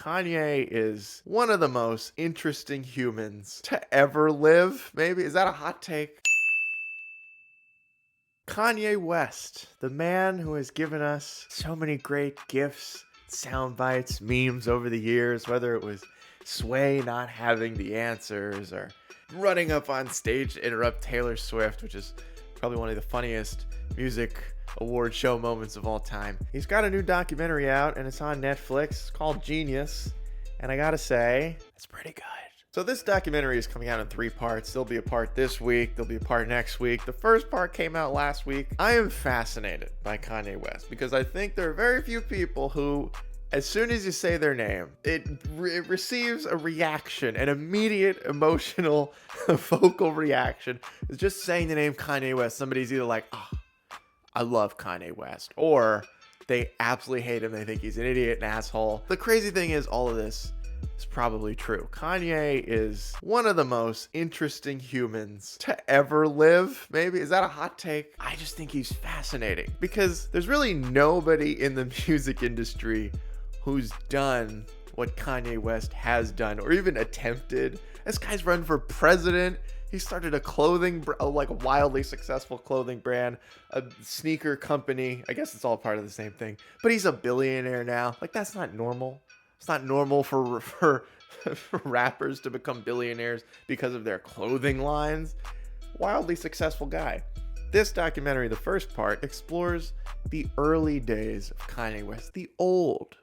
Kanye is one of the most interesting humans to ever live. Maybe. Is that a hot take? Kanye West, the man who has given us so many great gifts, sound bites, memes over the years, whether it was Sway not having the answers or running up on stage to interrupt Taylor Swift, which is probably one of the funniest music award show moments of all time. He's got a new documentary out and it's on Netflix. It's called Jeen-Yuhs, and I gotta say, it's pretty good. So this documentary is coming out in 3 parts. There'll be a part this week, there'll be a part next week. The first part came out last week. I am fascinated by Kanye West because I think there are very few people who, as soon as you say their name, it receives a reaction, an immediate emotional vocal reaction. It's just saying the name Kanye West. Somebody's either like, oh, I love Kanye West, or they absolutely hate him. They think he's an idiot, an asshole. The crazy thing is all of this is probably true. Kanye is one of the most interesting humans to ever live. Maybe. Is that a hot take? I just think he's fascinating because there's really nobody in the music industry who's done what Kanye West has done or even attempted. This guy's run for president. He started a wildly successful clothing brand, a sneaker company. I guess it's all part of the same thing. But he's a billionaire now. Like, that's not normal. It's not normal for rappers to become billionaires because of their clothing lines. Wildly successful guy. This documentary, the first part, explores the early days of Kanye West, the old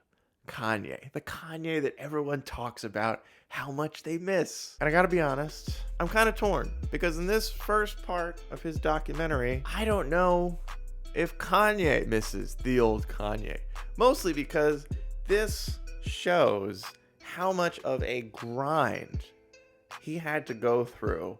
Kanye, the Kanye that everyone talks about how much they miss. And I gotta be honest, I'm kind of torn because in this first part of his documentary, I don't know if Kanye misses the old Kanye. Mostly because this shows how much of a grind he had to go through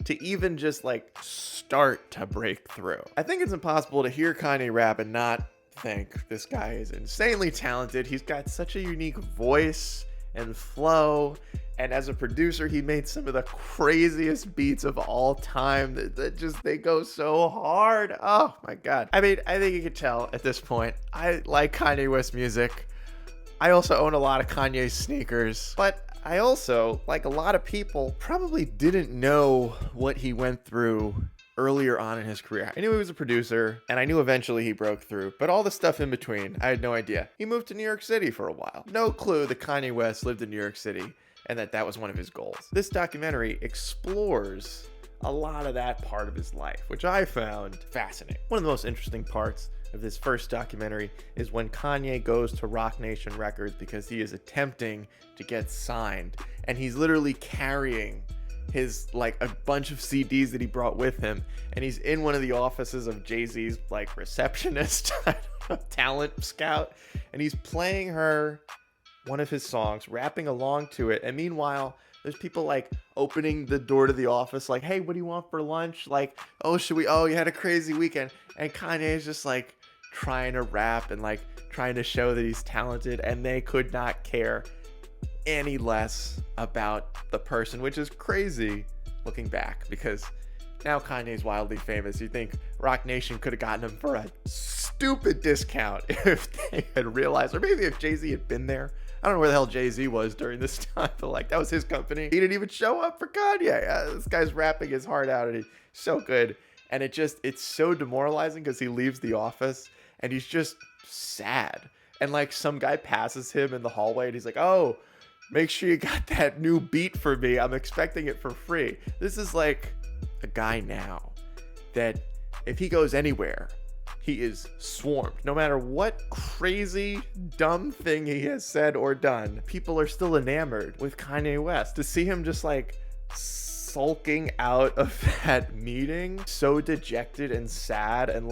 to even just start to break through. I think it's impossible to hear Kanye rap and not think this guy is insanely talented. He's got such a unique voice and flow, and as a producer he made some of the craziest beats of all time that just, they go so hard. Oh my god. I mean, I think you could tell at this point I like Kanye West music. I also own a lot of Kanye sneakers, but I also, like a lot of people, probably didn't know what he went through earlier on in his career. I knew he was a producer, and I knew eventually he broke through, but all the stuff in between, I had no idea. He moved to New York City for a while. No clue that Kanye West lived in New York City and that was one of his goals. This documentary explores a lot of that part of his life, which I found fascinating. One of the most interesting parts of this first documentary is when Kanye goes to Roc Nation Records because he is attempting to get signed, and he's literally carrying his a bunch of CDs that he brought with him, and he's in one of the offices of Jay-Z's receptionist, talent scout, and he's playing her one of his songs, rapping along to it, and meanwhile there's people opening the door to the office hey, what do you want for lunch? Oh, you had a crazy weekend. And Kanye is just trying to rap and trying to show that he's talented, and they could not care any less about the person, which is crazy looking back because now Kanye's wildly famous. You think Roc Nation could have gotten him for a stupid discount if they had realized, or maybe if Jay-Z had been there. I don't know where the hell Jay-Z was during this time, but that was his company. He didn't even show up for Kanye. This guy's rapping his heart out, and he's so good. And it's so demoralizing because he leaves the office and he's just sad. And some guy passes him in the hallway and he's like, oh, make sure you got that new beat for me. I'm expecting it for free. This is a guy now that if he goes anywhere, he is swarmed. No matter what crazy, dumb thing he has said or done, people are still enamored with Kanye West. To see him just sulking out of that meeting, so dejected and sad, and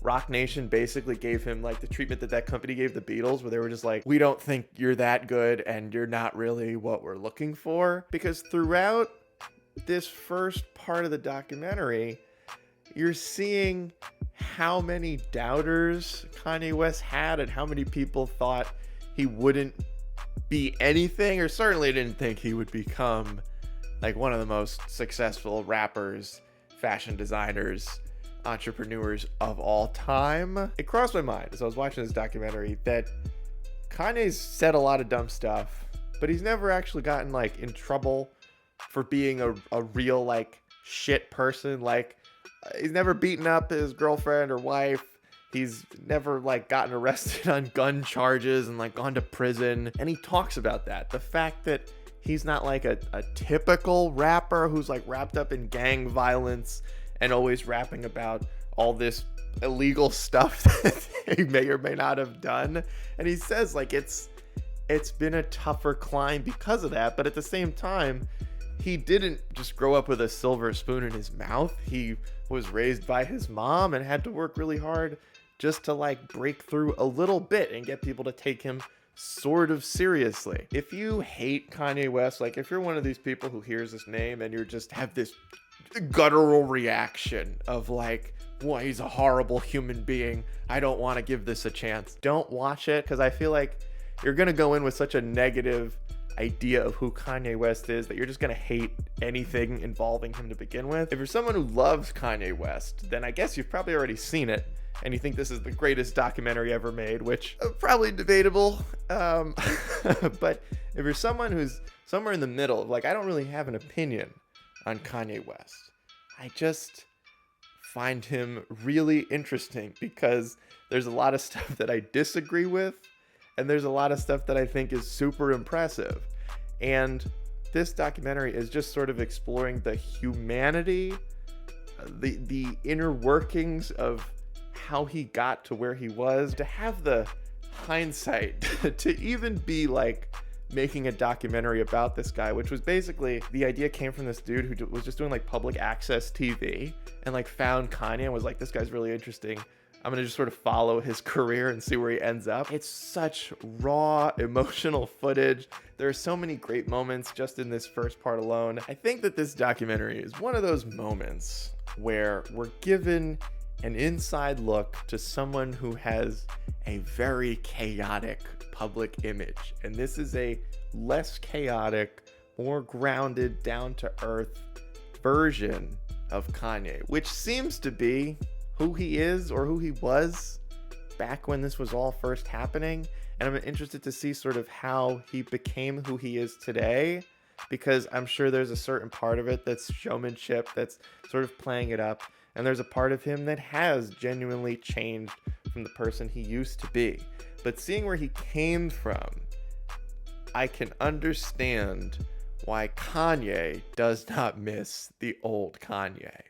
Roc Nation basically gave him the treatment that company gave the Beatles, where they were just we don't think you're that good and you're not really what we're looking for. Because throughout this first part of the documentary, you're seeing how many doubters Kanye West had and how many people thought he wouldn't be anything, or certainly didn't think he would become one of the most successful rappers, fashion designers, entrepreneurs of all time. It crossed my mind as I was watching this documentary that Kanye's said a lot of dumb stuff, but he's never actually gotten like in trouble for being a real like shit person. Like he's never beaten up his girlfriend or wife. He's never like gotten arrested on gun charges and like gone to prison. And he talks about that. The fact that he's not like a typical rapper who's like wrapped up in gang violence and always rapping about all this illegal stuff that he may or may not have done. And he says like it's been a tougher climb because of that. But at the same time, he didn't just grow up with a silver spoon in his mouth. He was raised by his mom and had to work really hard just to like break through a little bit and get people to take him sort of seriously. If you hate Kanye West, like if you're one of these people who hears his name and you just have this guttural reaction of like, well, he's a horrible human being, I don't want to give this a chance, don't watch it, because I feel like you're going to go in with such a negative idea of who Kanye West is that you're just going to hate anything involving him to begin with. If you're someone who loves Kanye West, then I guess you've probably already seen it and you think this is the greatest documentary ever made, which probably debatable. But if you're someone who's somewhere in the middle, like I don't really have an opinion on Kanye West, I just find him really interesting because there's a lot of stuff that I disagree with and there's a lot of stuff that I think is super impressive. And this documentary is just sort of exploring the humanity, the inner workings of how he got to where he was. To have the hindsight to even be like making a documentary about this guy, which was basically, the idea came from this dude who was just doing like public access TV and like found Kanye and was like, this guy's really interesting, I'm gonna just sort of follow his career and see where he ends up. It's such raw, emotional footage. There are so many great moments just in this first part alone. I think that this documentary is one of those moments where we're given an inside look to someone who has a very chaotic public image. And this is a less chaotic, more grounded, down-to-earth version of Kanye, which seems to be who he is or who he was back when this was all first happening. And I'm interested to see sort of how he became who he is today, because I'm sure there's a certain part of it that's showmanship, that's sort of playing it up. And there's a part of him that has genuinely changed from the person he used to be. But seeing where he came from, I can understand why Kanye does not miss the old Kanye.